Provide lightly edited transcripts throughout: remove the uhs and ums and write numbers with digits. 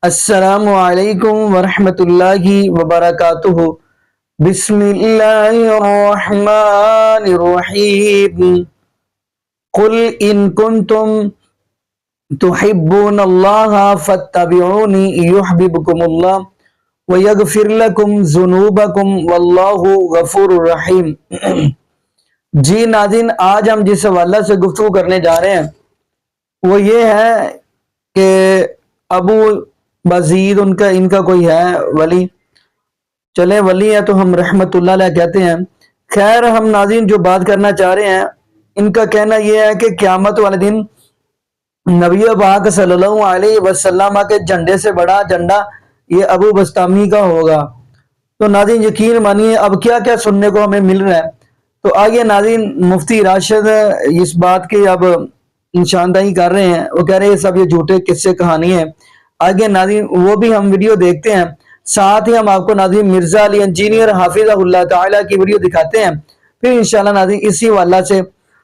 السلام علیکم ورحمۃ اللہ وبرکاتہ۔ بسم اللہ الرحمن الرحیم۔ قل ان کنتم تحبون اللہ فاتبعونی یحببکم اللہ ویغفر لکم ذنوبکم واللہ غفور رحیم۔ جی ناظرین، آج ہم جس حوالہ سے گفتگو کرنے جا رہے ہیں وہ یہ ہے کہ ابو بزید ان کا کوئی ہے ولی، چلے ولی ہے تو ہم رحمت اللہ علیہ کہتے ہیں۔ خیر، ہم ناظرین جو بات کرنا چاہ رہے ہیں، ان کا کہنا یہ ہے کہ قیامت والے دن نبی پاک صلی اللہ علیہ وسلم کے جھنڈے سے بڑا جھنڈا یہ ابو بسطامی کا ہوگا۔ تو ناظرین یقین مانیے اب کیا کیا سننے کو ہمیں مل رہا ہے۔ تو آگے ناظرین مفتی راشد اس بات کی اب نشاندہی کر رہے ہیں، وہ کہہ رہے ہیں سب یہ جھوٹے قصے کہانی ہیں۔ آگے ناظرین وہ بھی ہم ویڈیو دیکھتے ہیں، ساتھ ہی ہم آپ کو ناظرین مرزا علی انجینئر حافظہ اللہ تعالیٰ کی ویڈیو دکھاتے ہیں، پھر انشاءاللہ ناظرین اسی واللہ سے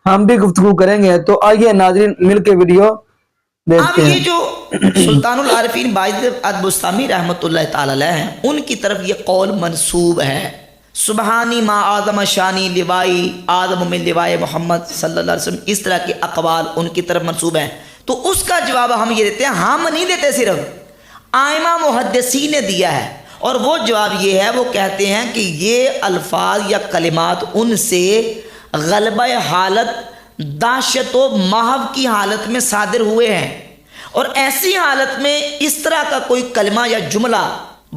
ہم بھی گفتگو کریں گے۔ تو آئیے ناظرین مل کے ویڈیو دیکھتے ہیں۔ اب یہ جو سلطان العارفین باعث بستامی رحمۃ اللہ تعالی علیہ ہیں، ان کی طرف یہ قول منسوب ہے، سبحانی ما آدم شانی لوائی آدم من لوائے محمد صلی اللہ علیہ وسلم، اس طرح کے اقوال ان کی طرف منسوب ہیں۔ تو اس کا جواب ہم یہ دیتے ہیں، ہم نہیں دیتے، صرف آئمہ محدثین نے دیا ہے، اور وہ جواب یہ ہے، وہ کہتے ہیں کہ یہ الفاظ یا کلمات ان سے غلبہ حالت، دہشت و محو کی حالت میں صادر ہوئے ہیں، اور ایسی حالت میں اس طرح کا کوئی کلمہ یا جملہ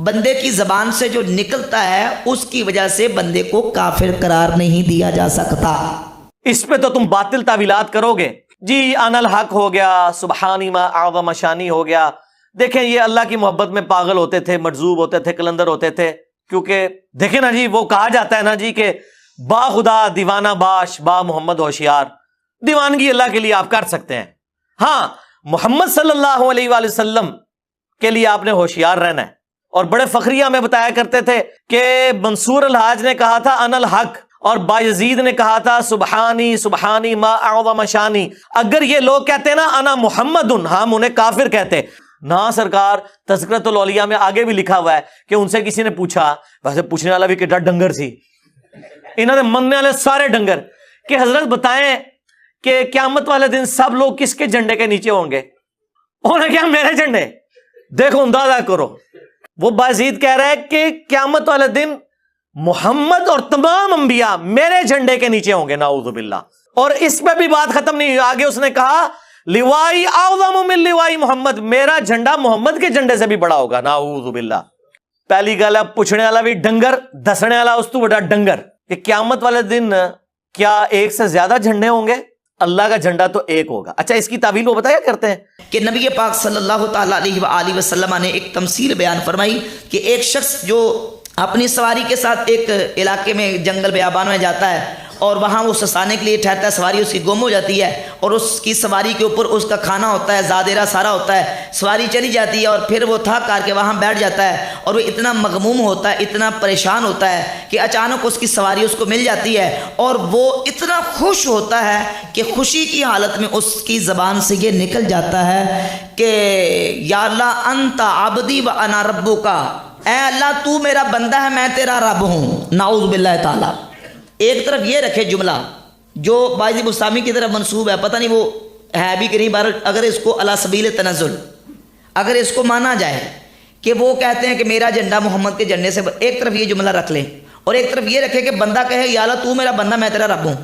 بندے کی زبان سے جو نکلتا ہے اس کی وجہ سے بندے کو کافر قرار نہیں دیا جا سکتا۔ اس پہ تو تم باطل تعویلات کرو گے جی، ان الحق ہو گیا، سبحانی ما اعظم شانی ہو گیا۔ دیکھیں یہ اللہ کی محبت میں پاگل ہوتے تھے، مجذوب ہوتے تھے، کلندر ہوتے تھے، کیونکہ دیکھیں نا جی، وہ کہا جاتا ہے نا جی کہ با خدا دیوانہ باش، با محمد ہوشیار۔ دیوانگی اللہ کے لیے آپ کر سکتے ہیں، ہاں محمد صلی اللہ علیہ وآلہ وسلم کے لیے آپ نے ہوشیار رہنا ہے۔ اور بڑے فخریہ میں بتایا کرتے تھے کہ منصور الحاج نے کہا تھا ان الحق، اور بایزید نے کہا تھا سبحانی سبحانی ما اعظم شانی۔ اگر یہ لوگ کہتے ہیں نا انا محمد، ہم انہیں کافر کہتے نہ سرکار۔ تذکرۃ الاولیاء میں آگے بھی لکھا ہوا ہے کہ ان سے کسی نے پوچھا، ویسے پوچھنے والا بھی کہ ڈنگر سی، انہوں نے مننے والے سارے ڈنگر، کہ حضرت بتائیں کہ قیامت والے دن سب لوگ کس کے جھنڈے کے نیچے ہوں گے؟ انہوں نے کہا میرے جھنڈے۔ دیکھو اندازہ کرو، وہ بازید کہہ رہا ہے کہ قیامت والے دن محمد اور تمام انبیاء میرے جھنڈے کے نیچے ہوں گے، نعوذ باللہ۔ اور اس پہ بھی بات ختم نہیں ہوئی، آگے اس نے کہا لوائی اعظم من لوائی محمد، میرا جھنڈا محمد کے جھنڈے سے بھی بڑا ہوگا، نعوذ باللہ۔ پہلی گل ہے پوچھنے والا بھی ڈنگر، دسنے والا اس تو بڑا ڈنگر، کہ قیامت والے دن کیا ایک سے زیادہ جھنڈے ہوں گے؟ اللہ کا جھنڈا تو ایک ہوگا۔ اچھا اس کی تعویل وہ بتایا کرتے ہیں کہ نبی پاک صلی اللہ تعالیٰ علیہ وآلہ وسلم نے ایک تمثیل بیان فرمائی کہ ایک شخص جو اپنی سواری کے ساتھ ایک علاقے میں جنگل بیابان میں جاتا ہے، اور وہاں وہ سستانے کے لیے ٹھہرتا ہے، سواری اس کی گم ہو جاتی ہے، اور اس کی سواری کے اوپر اس کا کھانا ہوتا ہے، زادیرہ سارا ہوتا ہے، سواری چلی جاتی ہے، اور پھر وہ تھک کر کے وہاں بیٹھ جاتا ہے، اور وہ اتنا مغموم ہوتا ہے، اتنا پریشان ہوتا ہے کہ اچانک اس کی سواری اس کو مل جاتی ہے، اور وہ اتنا خوش ہوتا ہے کہ خوشی کی حالت میں اس کی زبان سے یہ نکل جاتا ہے کہ یا اللہ انت عبدی و انا ربک، اے اللہ تو میرا بندہ ہے، میں تیرا رب ہوں، نعوذ باللہ تعالیٰ۔ ایک طرف یہ رکھے جملہ جو باعث بستامی کی طرف منسوب ہے، پتہ نہیں وہ ہے بھی کہ نہیں، بہرحال اگر اس کو علی سبیل تنزل اگر اس کو مانا جائے کہ وہ کہتے ہیں کہ میرا جھنڈا محمد کے جھنڈے سے، ایک طرف یہ جملہ رکھ لیں، اور ایک طرف یہ رکھے کہ بندہ کہے یا اللہ تو میرا بندہ میں تیرا رب ہوں۔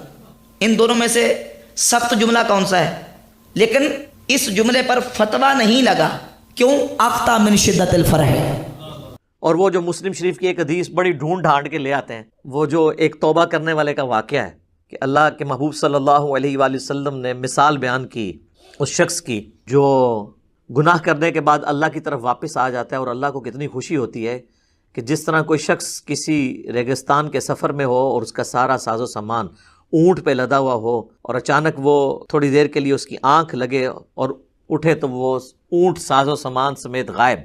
ان دونوں میں سے سخت جملہ کون سا ہے؟ لیکن اس جملے پر فتویٰ نہیں لگا، کیوں؟ اخطا من شدت الفرح۔ اور وہ جو مسلم شریف کی ایک حدیث بڑی ڈھونڈ ڈھانڈ کے لے آتے ہیں، وہ جو ایک توبہ کرنے والے کا واقعہ ہے کہ اللہ کے محبوب صلی اللہ علیہ وآلہ وسلم نے مثال بیان کی اس شخص کی جو گناہ کرنے کے بعد اللہ کی طرف واپس آ جاتا ہے، اور اللہ کو کتنی خوشی ہوتی ہے کہ جس طرح کوئی شخص کسی ریگستان کے سفر میں ہو اور اس کا سارا ساز و سامان اونٹ پہ لدا ہوا ہو، اور اچانک وہ تھوڑی دیر کے لیے اس کی آنکھ لگے اور اٹھے تو وہ اونٹ ساز و سامان سمیت غائب۔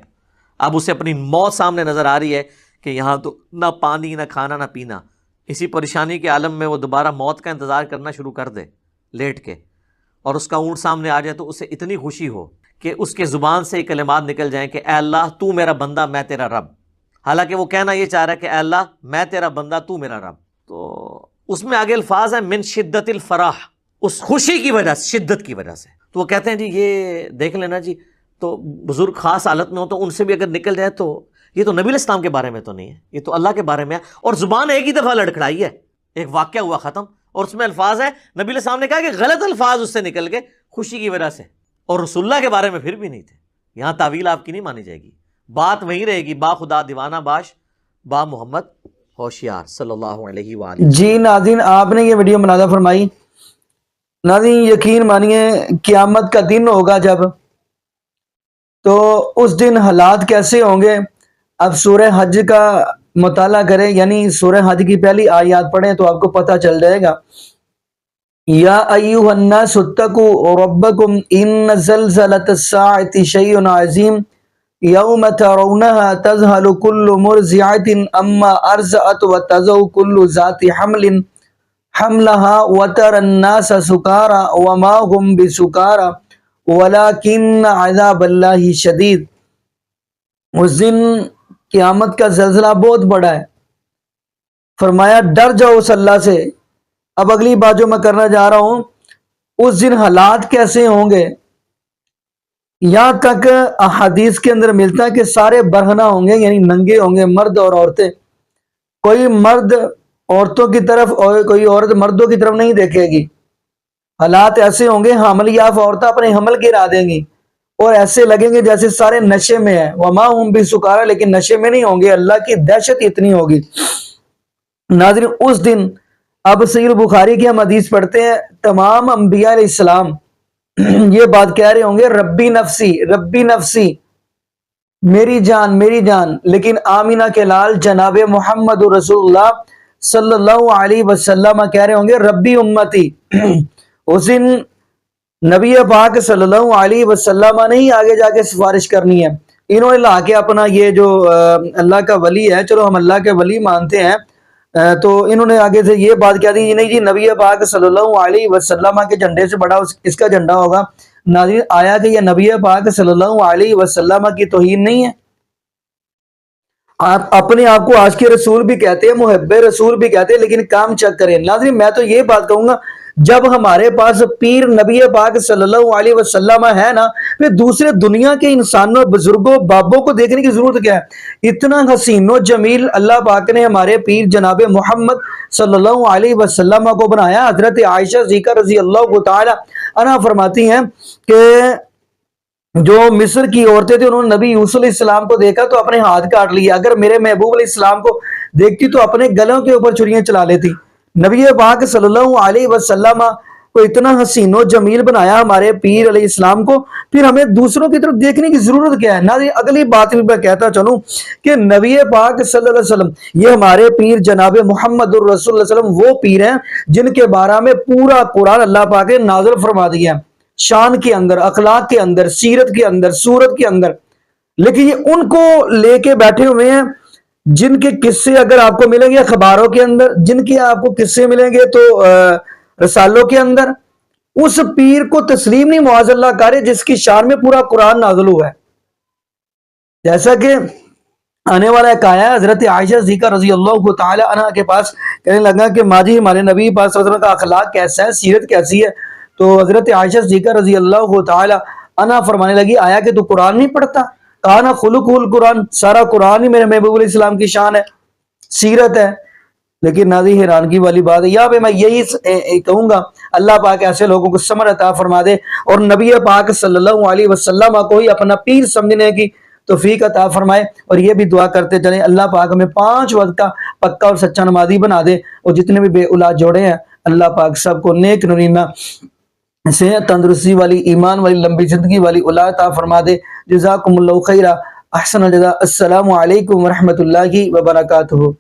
اب اسے اپنی موت سامنے نظر آ رہی ہے کہ یہاں تو نہ پانی، نہ کھانا، نہ پینا۔ اسی پریشانی کے عالم میں وہ دوبارہ موت کا انتظار کرنا شروع کر دے لیٹ کے، اور اس کا اونٹ سامنے آ جائے تو اسے اتنی خوشی ہو کہ اس کے زبان سے یہ کلمات نکل جائیں کہ اے اللہ تو میرا بندہ میں تیرا رب، حالانکہ وہ کہنا یہ چاہ رہا ہے کہ اے اللہ میں تیرا بندہ تو میرا رب. تو اس میں آگے الفاظ ہیں من شدت الفرح، اس خوشی کی وجہ سے، شدت کی وجہ سے. تو وہ کہتے ہیں جی یہ دیکھ لینا جی، تو بزرگ خاص حالت میں ہو تو ان سے بھی اگر نکل جائے تو یہ تو نبی علیہ السلام کے بارے میں تو نہیں ہے، یہ تو اللہ کے بارے میں ہے. اور زبان ایک ہی دفعہ لڑکھڑائی ہے، ایک واقعہ ہوا ختم، اور اس میں الفاظ ہے نبی علیہ السلام نے کہا کہ غلط الفاظ اس سے نکل گئے خوشی کی وجہ سے، اور رسول اللہ کے بارے میں پھر بھی نہیں تھے. یہاں تعویل آپ کی نہیں مانی جائے گی، بات وہی رہے گی، با خدا دیوانہ باش با محمد ہوشیار صلی اللہ علیہ وآلہ. جی ناظرین، آپ نے یہ ویڈیو مناظر فرمائی. ناظرین یقین مانیے قیامت کا دن ہوگا جب، تو اس دن حالات کیسے ہوں گے. اب سورہ حج کا مطالعہ کریں، یعنی سورہ حج کی پہلی آیات پڑھیں تو آپ کو پتہ چل جائے گا. یا ایھا الناس اتقوا ربکم ان زلزلۃ الساعۃ شیء عظیم یوم ترونها تذهل كل مرضعۃ عما ارضعت وتضع كل ذات حمل حملها وترى الناس سکارى وما هم بسکارى ولكن عذاب اللہ شدید. اس دن قیامت کا زلزلہ بہت بڑا ہے. فرمایا ڈر جاؤ اس اللہ سے. اب اگلی بات جو میں کرنا جا رہا ہوں، اس دن حالات کیسے ہوں گے. یہاں تک احادیث کے اندر ملتا ہے کہ سارے برہنہ ہوں گے، یعنی ننگے ہوں گے، مرد اور عورتیں. کوئی مرد عورتوں کی طرف اور کوئی عورت مردوں کی طرف نہیں دیکھے گی. حالات ایسے ہوں گے، حامل یاف عورتیں اپنے حمل گرا دیں گی اور ایسے لگیں گے جیسے سارے نشے میں ہیں. وما ہم بسکارى، لیکن نشے میں نہیں ہوں گے. اللہ کی دہشت اتنی ہوگی. ناظرین اس دن، اب صحیح البخاری کی ہم حدیث پڑھتے ہیں، تمام انبیاء علیہ السلام یہ بات کہہ رہے ہوں گے ربی نفسی ربی نفسی، میری جان میری جان. لیکن آمینہ کے لال جناب محمد رسول اللہ صلی اللہ علیہ وسلم کہہ رہے ہوں گے ربی امتی. اس دن نبی پاک صلی اللہ علیہ وسلم نے ہی آگے جا کے سفارش کرنی ہے. انہوں نے لا کے اپنا یہ جو اللہ کا ولی ہے، چلو ہم اللہ کے ولی مانتے ہیں، تو انہوں نے آگے سے یہ بات کہہ دی نہیں جی نبی پاک صلی اللہ علیہ وسلم کے جھنڈے سے بڑا اس کا جھنڈا ہوگا. ناظرین آیا کہ یہ نبی پاک صلی اللہ علیہ وسلم کی توہین نہیں ہے. آپ اپنے آپ کو عاشق رسول بھی کہتے ہیں، محب رسول بھی کہتے ہیں، لیکن کام چیک کریں. ناظرین میں تو یہ بات کہوں گا، جب ہمارے پاس پیر نبی پاک صلی اللہ علیہ وسلم ہے نا، پھر دوسرے دنیا کے انسانوں، بزرگوں، بابوں کو دیکھنے کی ضرورت کیا ہے. اتنا حسین و جمیل اللہ پاک نے ہمارے پیر جناب محمد صلی اللہ علیہ وسلم کو بنایا. حضرت عائشہ صدیقہ رضی اللہ تعالی عنہا فرماتی ہیں کہ جو مصر کی عورتیں تھیں، انہوں نے نبی یوسف علیہ السلام کو دیکھا تو اپنے ہاتھ کاٹ لیا. اگر میرے محبوب علیہ السلام کو دیکھتی تو اپنے گلوں کے اوپر چھریاں چلا لیتی. نبی پاک صلی اللہ علیہ وسلم کو اتنا حسین و جمیل بنایا ہمارے پیر علیہ السلام کو، پھر ہمیں دوسروں کی طرف دیکھنے کی ضرورت کیا ہے. ناظرین اگلی بات بھی میں کہتا چلوں کہ نبی پاک صلی اللہ علیہ وسلم، یہ ہمارے پیر جناب محمد الرسول اللہ علیہ وسلم وہ پیر ہیں جن کے بارے میں پورا قرآن اللہ پاک نے نازل فرما دیا، شان کے اندر، اخلاق کے اندر، سیرت کے اندر، صورت کے اندر. لیکن یہ ان کو لے کے بیٹھے ہوئے ہیں جن کے قصے اگر آپ کو ملیں گے اخباروں کے اندر، جن کے آپ کو قصے ملیں گے تو رسالوں کے اندر، اس پیر کو تسلیم نہیں معاذ اللہ کرے جس کی شان میں پورا قرآن نازل ہوا ہے. جیسا کہ آنے والا ایک آیا ہے، حضرت عائشہ صدیقہ رضی اللہ تعالی عنہ کے پاس کہنے لگا کہ ماں جی ہمارے نبی پاک صلی اللہ علیہ وسلم کا اخلاق کیسا ہے، سیرت کیسی ہے. تو حضرت عائشہ صدیقہ رضی اللہ تعالی عنہ فرمانے لگی آیا کہ تو قرآن نہیں پڑھتا؟ کہا نا خلق القرآن، سارا قرآن ہی میرے محبوب علیہ السلام کی شان ہے، سیرت ہے. لیکن ناظرین حیرانگی والی بات ہے، یہاں پہ میں یہی کہوں گا اللہ پاک ایسے لوگوں کو سمجھ عطا فرما دے اور نبی پاک صلی اللہ علیہ وسلم کو ہی اپنا پیر سمجھنے کی توفیق عطا فرمائے. اور یہ بھی دعا کرتے چلیں اللہ پاک ہمیں 5 وقت کا پکا اور سچا نمازی بنا دے، اور جتنے بھی بے اولاد جوڑے ہیں اللہ پاک سب کو نیک نرینا صحت تندرستی والی، ایمان والی، لمبی زندگی والی اولاد عطا فرما دے. جزاکم اللہ خیرہ، احسن الجزاء. السلام علیکم ورحمۃ اللہ وبرکاتہ.